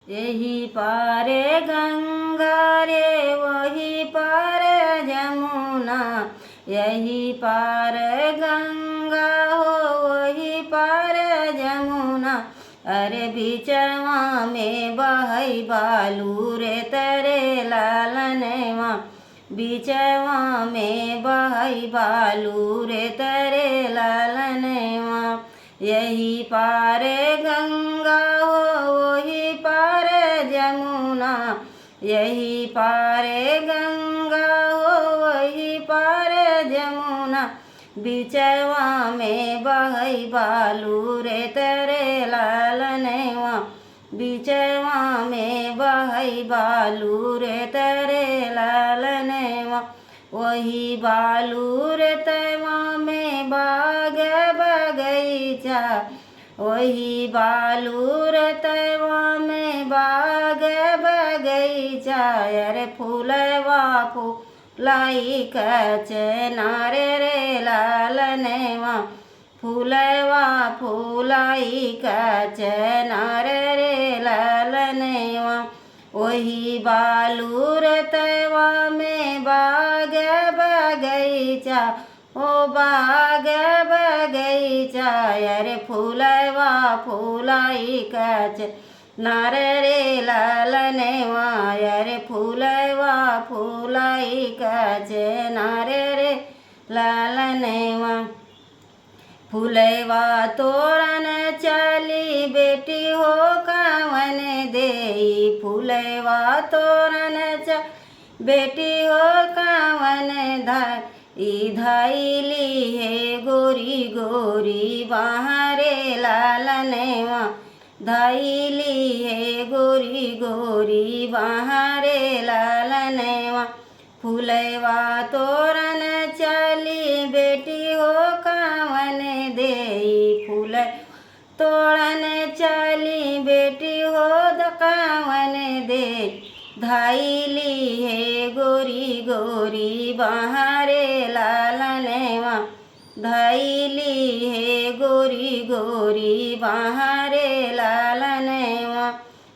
यही पारे गंगा रे वही पार जमुना, यही पार गंगा हो वही पार जमुना। अरे बिचवा में बहई बालू रे तरे लालनवा, बिचवा में बहई बालू रे तरे लालनवा। यही पार गंगा हो वही पार जमुना, यही पार गंगा हो वही पार जमुना। बिचवा में बहई बालू रे तरे लालनवा, बिचवा में बहई बालू रे तरे लालनवा। वही बालू रे तवा में बाग बगीचा, वही बालू रे तवा में बाग बगीचा। अरे फूलवा फूलाई कच नारे रे लालनवा, फूलवा फूलाई कच नारे रे लालनवा। वही बालू रे तवा में बाग बगीचा, ओ बाग बगीचा। अरे फूलवा फूलाई कच नारे रे लालनवा, अरे फूलवा फूलाई कच नारे रे लालनवा। फूलवा तोरण चली बेटी हो कावन देई, फूलवा तोरण चली बेटी हो कावन धैली है गोरी गोरी बाहरे लालनवा, धैली है गोरी गोरी बाहरे लालनवा। फूलवा तोरण चली बेटी हो कावन देई, फूल तोरण चली बेटी हो कावन दे। धैली है गोरी गोरी बाहरे लालनवा, धैली है गोरी गोरी बाहरे लालनवा।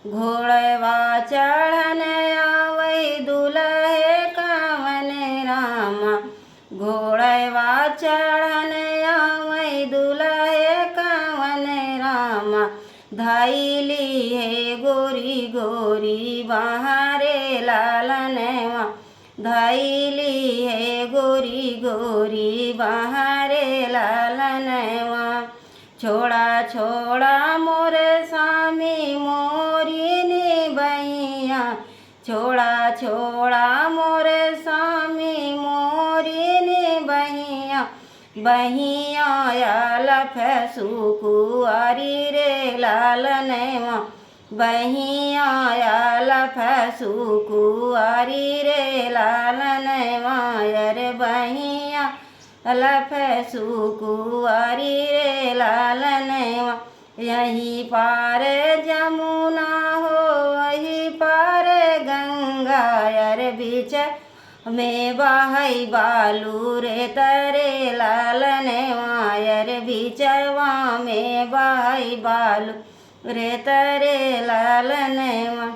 घोड़वा चढ़न आवै दुल्हे कावन रामा, घोड़वा चढ़न आवै दुल्हे कावन रामा। धैली है गोरी गोरी बाहरे लालनवा, धैली है गोरी गोरी बाहरे लालनवा। छोड़ा छोड़ा मोर स्वामी मोरी बहिया, छोड़ा छोड़ा मोर स्वामी मोरी बहिया। बहिया लफ सुकुआरी रे लालनवा, बहिया लफ सुकुआरी रे लालनवा। अरे बहिया लफ सुकुआरी रे लालनवा। यही पार जमुना हो वही पार गंगा, अरे बीच में बहई बालू रे तरे लालनवा। अरे बिचवा में बहई बालू रे तरे लालनवा।